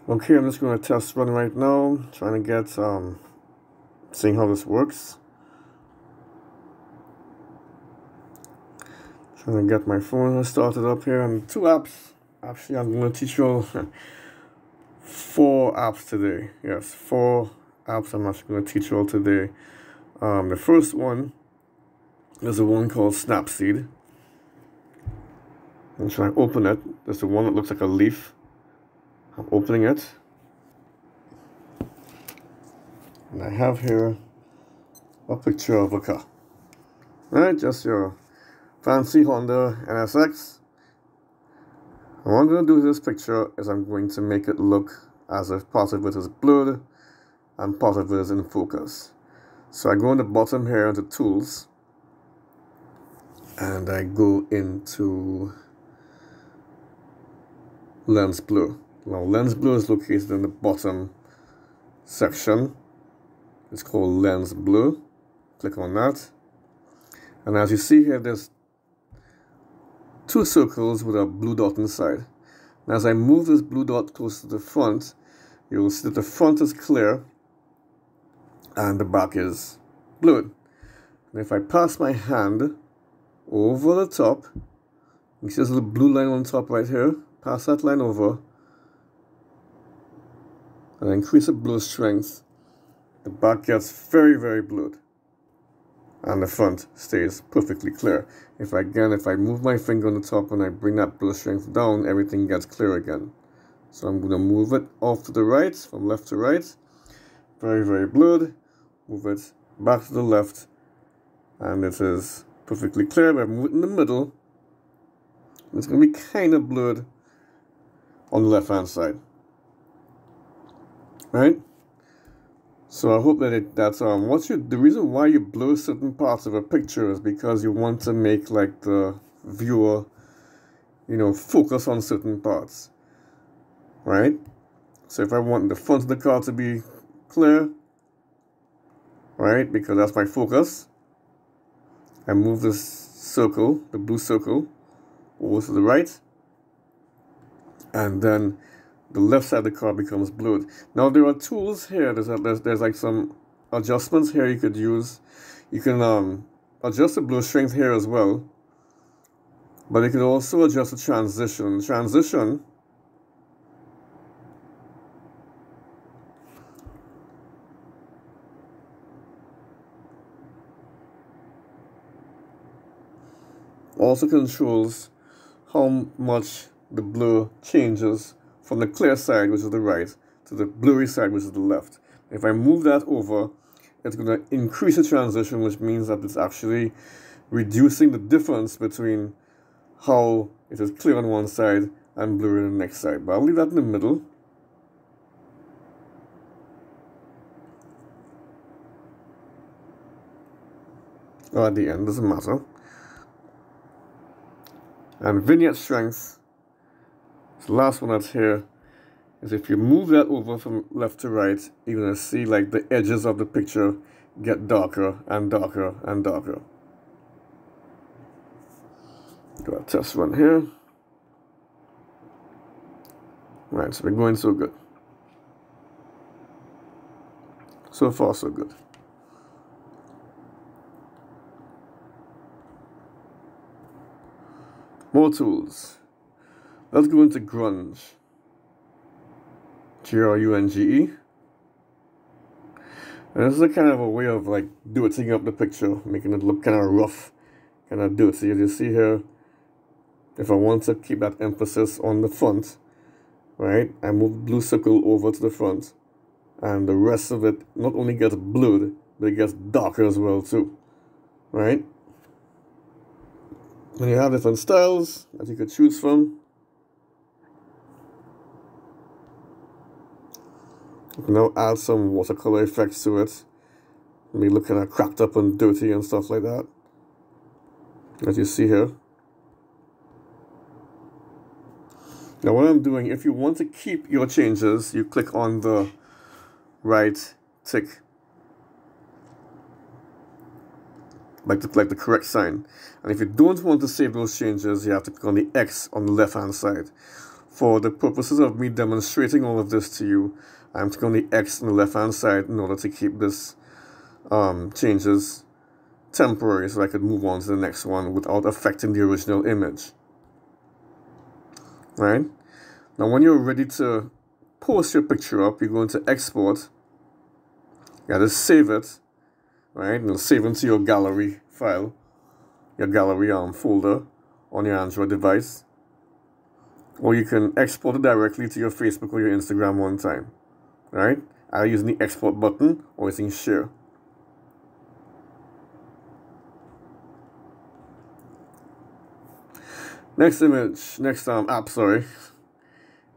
Okay, I'm just going to test run right now, trying to get seeing how this works. Trying to get my phone started up here, and two apps. Actually, I'm going to teach you all 4 apps today. Yes, 4 apps I'm actually going to teach you all today. The first one is the one called Snapseed. I'm trying to open it. There's the one that looks like a leaf. I'm opening it. And I have here a picture of a car. Right, just your fancy Honda NSX. And what I'm going to do with this picture is I'm going to make it look as if part of it is blurred and part of it is in focus. So I go in the bottom here into Tools, and I go into Lens Blur. Now Lens Blur is located in the bottom section. It's called Lens Blur. Click on that. And as you see here, there's 2 circles with a blue dot inside. And as I move this blue dot close to the front, you will see that the front is clear and the back is blurred. And if I pass my hand over the top, you see this little blue line on top right here, pass that line over, and increase the blur strength, the back gets very, very blurred. And the front stays perfectly clear. If I move my finger on the top and I bring that blur strength down, everything gets clear again. So I'm going to move it off to the right, from left to right. Very, very blurred. Move it back to the left, and it is perfectly clear. But I move it in the middle. It's going to be kind of blurred on the left-hand side. Right? So I hope that the reason why you blur certain parts of a picture is because you want to make like the viewer, focus on certain parts, right? So if I want the front of the car to be clear, right, because that's my focus, I move this circle, the blue circle, over to the right, and then the left side of the car becomes blurred. Now there are tools here. There's like some adjustments here you could use. You can adjust the blur strength here as well, but you can also adjust the transition. Also controls how much the blur changes from the clear side, which is the right, to the blurry side, which is the left. If I move that over, it's going to increase the transition, which means that it's actually reducing the difference between how it is clear on one side and blurry on the next side. But I'll leave that in the middle. Or at the end, doesn't matter. And vignette strength, the last one that's here, is if you move that over from left to right, you're going to see like the edges of the picture get darker and darker and darker. Do a test run here. Right, so we're going so good. So far, so good. More tools. Let's go into Grunge. Grunge. And this is a kind of a way of like dirtying up the picture, making it look kind of rough, kind of dirty. As you see here, if I want to keep that emphasis on the front, right, I move the blue circle over to the front, and the rest of it not only gets blurred, but it gets darker as well too, right? And you have different styles that you could choose from. You can now add some watercolor effects to it. Maybe look kind of cracked up and dirty and stuff like that, as you see here. Now what I'm doing, if you want to keep your changes, you click on the right tick, like the correct sign. And if you don't want to save those changes, you have to click on the X on the left hand side. For the purposes of me demonstrating all of this to you, I'm clicking on the X on the left hand side in order to keep this changes temporary so I could move on to the next one without affecting the original image. Right? Now when you're ready to post your picture up, you're going to export. You gotta save it, right? And it'll save into your gallery file, your gallery folder on your Android device. Or you can export it directly to your Facebook or your Instagram one time, right? Either using the export button or using share. Next app,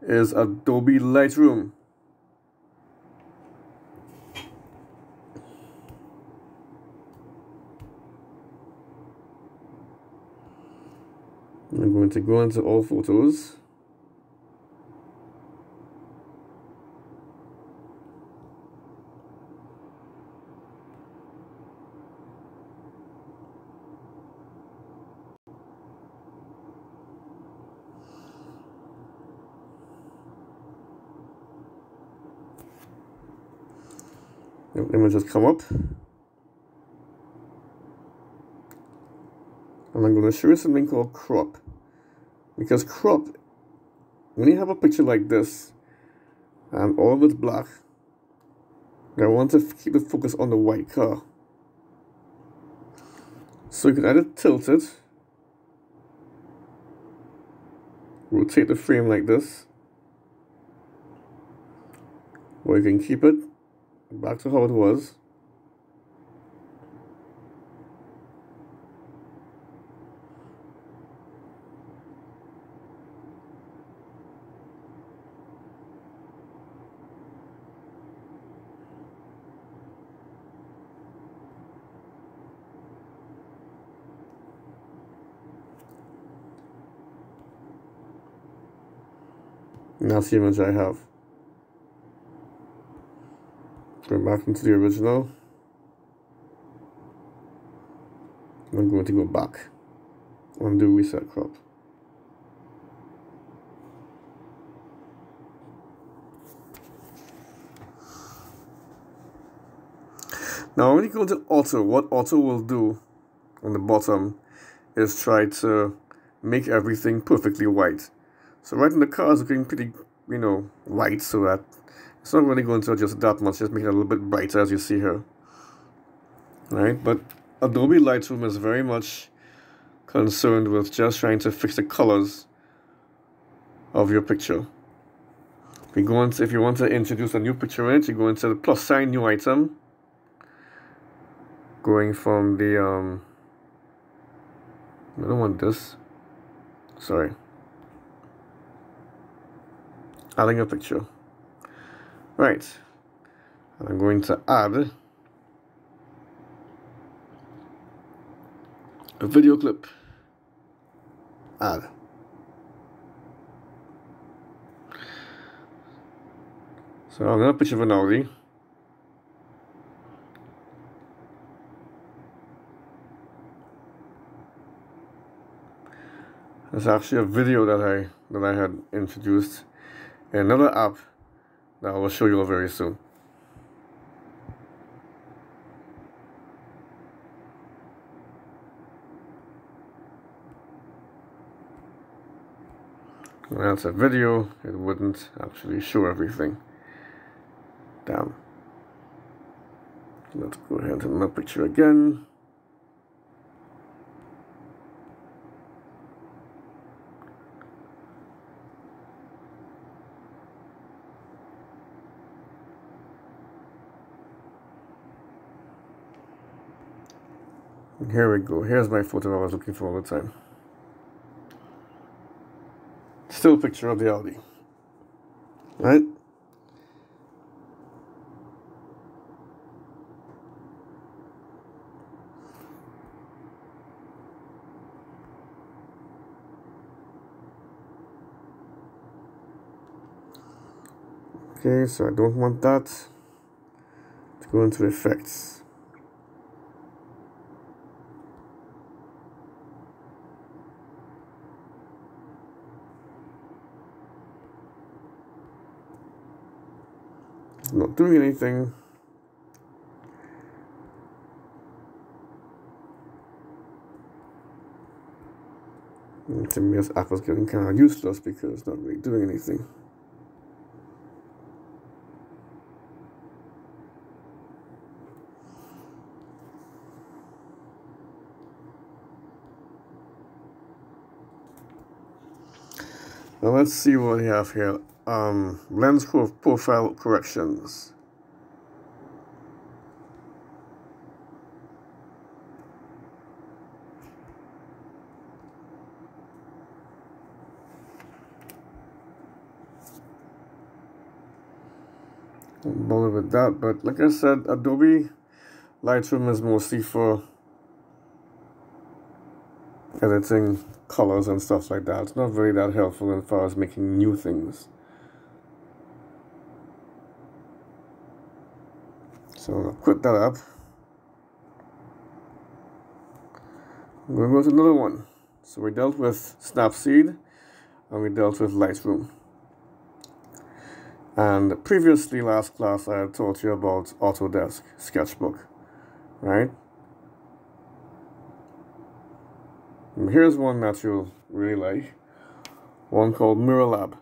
is Adobe Lightroom. I'm going to go into all photos. The images come up. And I'm going to show you something called crop. Because crop, when you have a picture like this, and all of it's black, I want to keep the focus on the white car. So you can either tilt it, rotate the frame like this, or you can keep it back to how it was. And that's the image I have. Go back into the original. I'm going to go back. Undo reset crop. Now when you go to auto, what auto will do on the bottom is try to make everything perfectly white. So right in the car is looking pretty, white, so that it's not really going to adjust that much, just make it a little bit brighter as you see here. Right, but Adobe Lightroom is very much concerned with just trying to fix the colors of your picture. If you want to introduce a new picture in it, you go into the plus sign, new item, going from the I don't want this. Sorry. Adding a picture. Right. I'm going to add a video clip. Add. So I'm going to picture of an Audi. It's actually a video that I had introduced in another app that I will show you all very soon. When that's a video, it wouldn't actually show everything. Damn. Let's go ahead and my picture again. Here we go. Here's my photo I was looking for all the time. Still picture of the Audi. Right? Okay, so I don't want that. To go into effects. Not doing anything. And to me, this app is getting kind of useless because it's not really doing anything. Now let's see what we have here. Lens profile corrections. Don't bother with that, but like I said, Adobe Lightroom is mostly for editing colors and stuff like that. It's not very that helpful as far as making new things. So I'll quit that up. I'm going to go to another one. So we dealt with Snapseed and we dealt with Lightroom. And previously, last class, I had taught you about Autodesk Sketchbook, right? And here's one that you'll really like, one called Mirror Lab.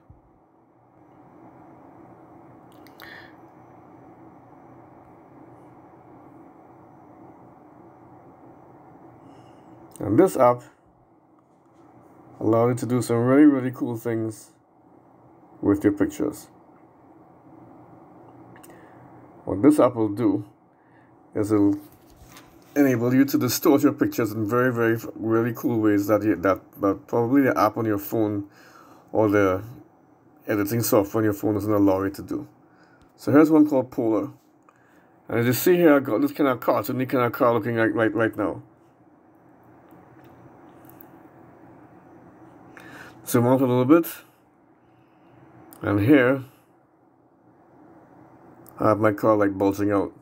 And this app allows you to do some really, really cool things with your pictures. What this app will do is it'll enable you to distort your pictures in very, very, really cool ways that probably the app on your phone or the editing software on your phone doesn't allow you to do. So here's one called Polar. And as you see here, I got this kind of cartoony kind of car looking like right now. Zoom out a little bit. And here, I have my car like bulging out.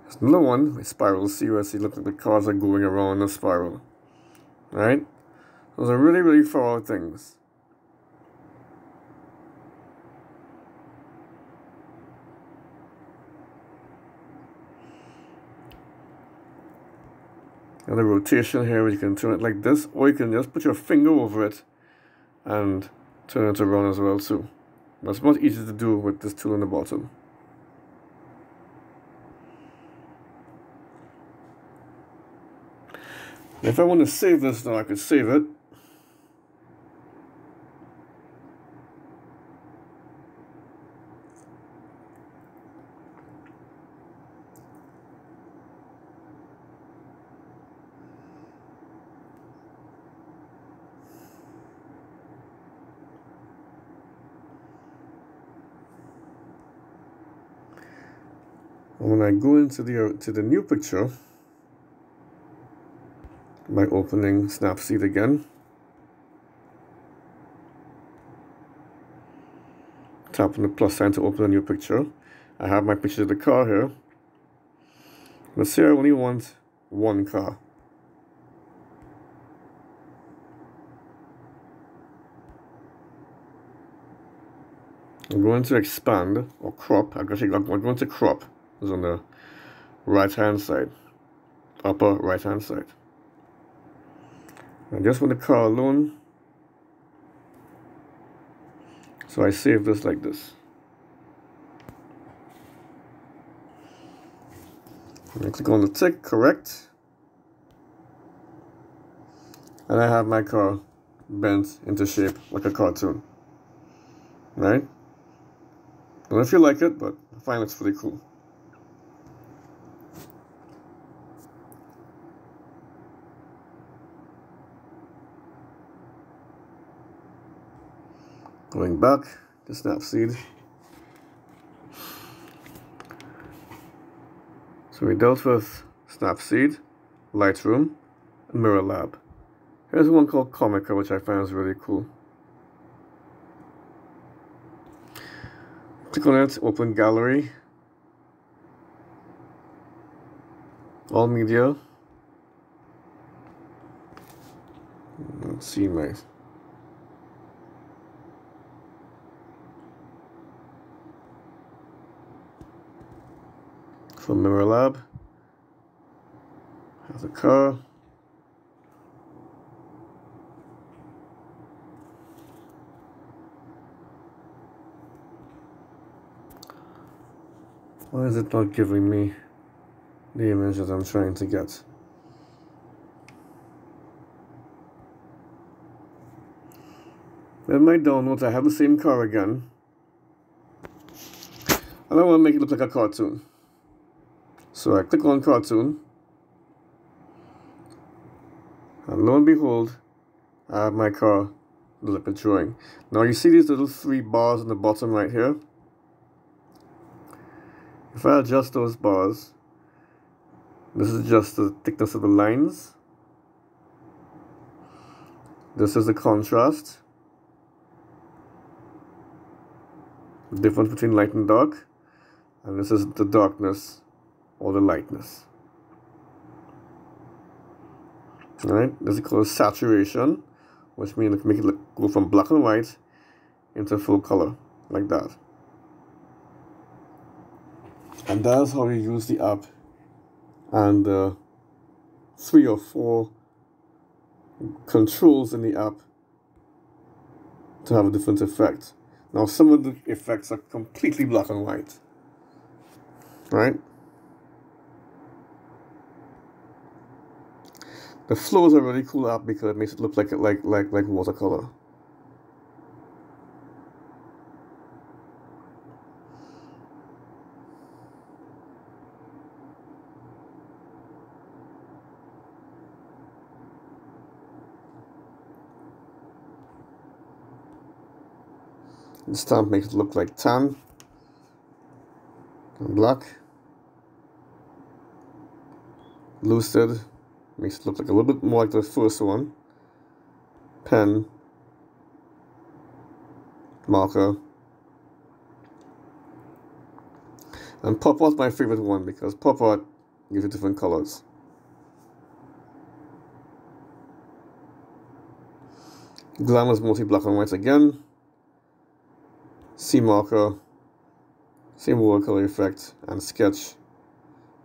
There's another one, a spiral. See where it looks like the cars are going around a spiral. Right? Those are really, really far out things. And the rotation here, you can turn it like this, or you can just put your finger over it and turn it around as well too. That's much easier to do with this tool on the bottom. If I want to save this now, I could save it. And when I go into the new picture by opening Snapseed again, tap on the plus sign to open a new picture. I have my picture of the car here. Let's say I only want one car. I'm going to expand or crop. I'm going to crop. It's on the right hand side, upper right hand side. I just want the car alone, so I save this like this. I click on the tick, correct, and I have my car bent into shape like a cartoon, right? I don't know if you like it, but I find it's pretty cool. Going back to Snapseed. So we dealt with Snapseed, Lightroom, and Mirror Lab. Here's one called Comica, which I find is really cool. Click on it, open gallery, all media. Let's see my from Mirror Lab. Has a car. Why is it not giving me the image that I'm trying to get? In my downloads, I have the same car again. And I want to make it look like a cartoon. So I click on cartoon. And lo and behold, I have my car look like a drawing. Now you see these little 3 bars on the bottom right here? If I adjust those bars, this is just the thickness of the lines. This is the contrast. The difference between light and dark. And this is the darkness or the lightness. Alright, this is called saturation, which means it can make it go from black and white into full color, like that. And that's how you use the app and 3 or 4 controls in the app to have a different effect. Now some of the effects are completely black and white, right? The flow is a really cool app because it makes it look like watercolor. The stamp makes it look like tan and black. Lucid makes it look like a little bit more like the first one. Pen, marker, and pop art's my favorite one because pop art gives you different colors. Glam is mostly black and white again. C marker, same watercolor effect, and sketch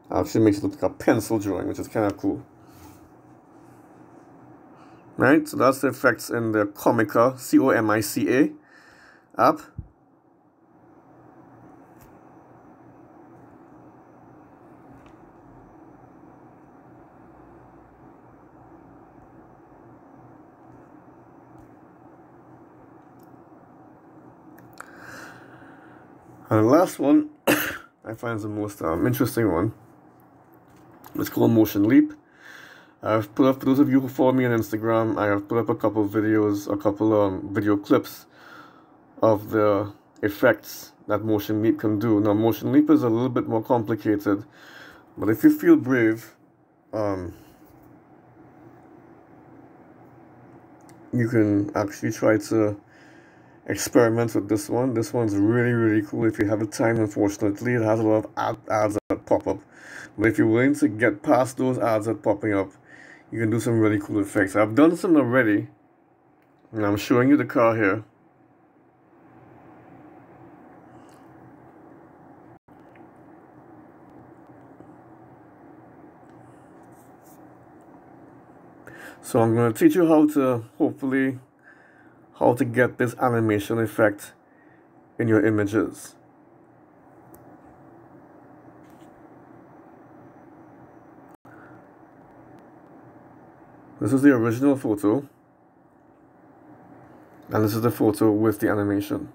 actually makes it look like a pencil drawing, which is kind of cool. Right, so that's the effects in the Comica, C-O-M-I-C-A app. And the last one, I find is the most interesting one. It's called Motion Leap. I've put up, for those of you who follow me on Instagram, I have put up a couple of videos, a couple video clips of the effects that Motion Leap can do. Now, Motion Leap is a little bit more complicated, but if you feel brave, you can actually try to experiment with this one. This one's really, really cool if you have the time. Unfortunately, it has a lot of ads that pop up. But if you're willing to get past those ads that popping up, you can do some really cool effects. I've done some already, and I'm showing you the car here. So I'm going to teach you how to, hopefully, how to get this animation effect in your images. This is the original photo, and this is the photo with the animation.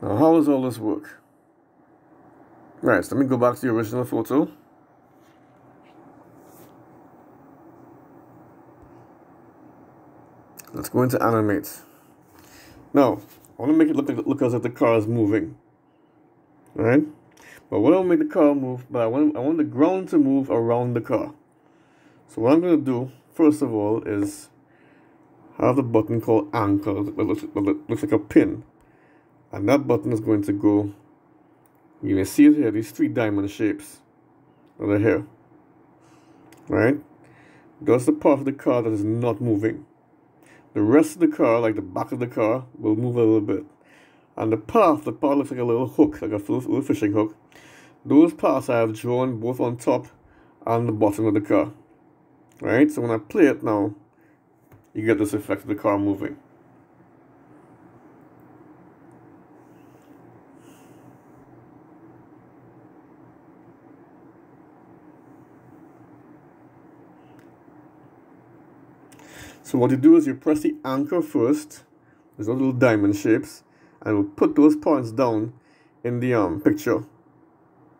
Now, how does all this work? Right, so let me go back to the original photo. Let's go into animate. Now, I want to make it look as if the car is moving. Alright? But what I want to make the car move, but I want the ground to move around the car. So what I'm going to do, first of all, is have the button called anchor. It looks like a pin. And that button is going to go, you may see it here, these 3 diamond shapes over here. Right? That's the part of the car that is not moving. the rest of the car, like the back of the car, will move a little bit. And the path looks like a little hook, like a little fishing hook. Those paths I have drawn both on top and the bottom of the car. Right? So when I play it now, you get this effect of the car moving. So what you do is you press the anchor first, those little diamond shapes, and we'll put those points down in the picture.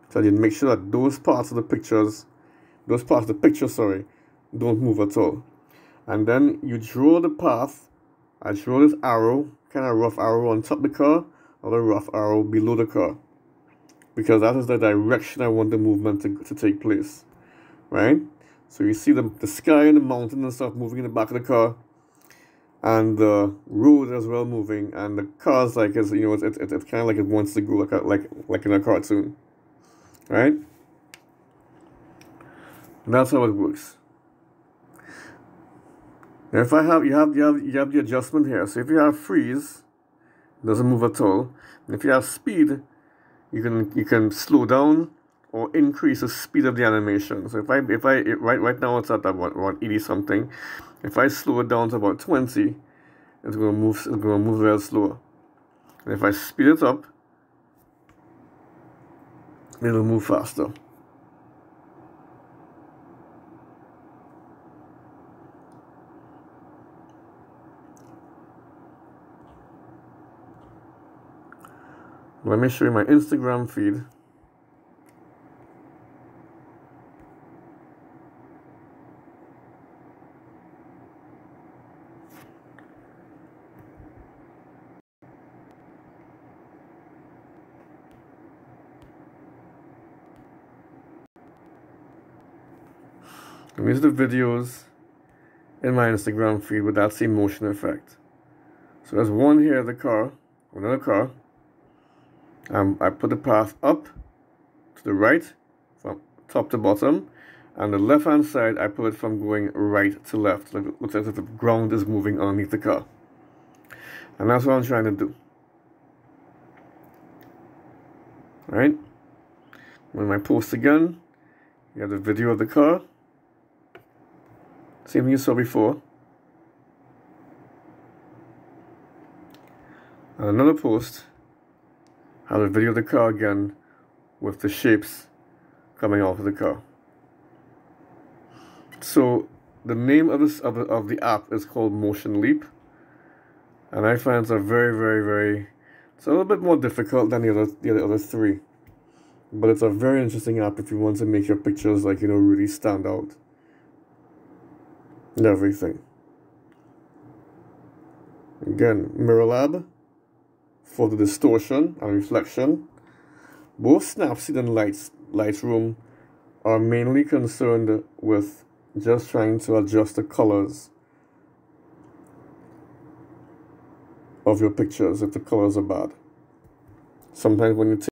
So you make sure that those parts of the picture, don't move at all. And then you draw the path. I draw this arrow, kind of rough arrow on top of the car, or a rough arrow below the car, because that is the direction I want the movement to take place, right? So you see the sky and the mountain and stuff moving in the back of the car, and the road as well moving, and the car's like it's kind of like it wants to go like in a cartoon, right? And that's how it works. Now if you have the adjustment here. So if you have freeze, it doesn't move at all. And if you have speed, you can slow down or increase the speed of the animation. So if I right now it's at about 80 something. If I slow it down to about 20, it's gonna move very slower. And if I speed it up, it'll move faster. Let me show you my Instagram feed. And these are the videos in my Instagram feed with that same motion effect. So there's one here of the car, another car. I put the path up to the right, from top to bottom, and the left hand side I put it from going right to left. It looks as if the ground is moving underneath the car. And that's what I'm trying to do. Alright? When I post again, you have the video of the car. Same thing you saw before. And another post, have a video of the car again with the shapes coming off of the car. So the name of the app is called Motion Leap, and I find it's a it's a little bit more difficult than the other three, but it's a very interesting app if you want to make your pictures really stand out and everything. Again, MirrorLab for the distortion and reflection. Both Snapseed and Lightroom are mainly concerned with just trying to adjust the colors of your pictures if the colors are bad. Sometimes when you take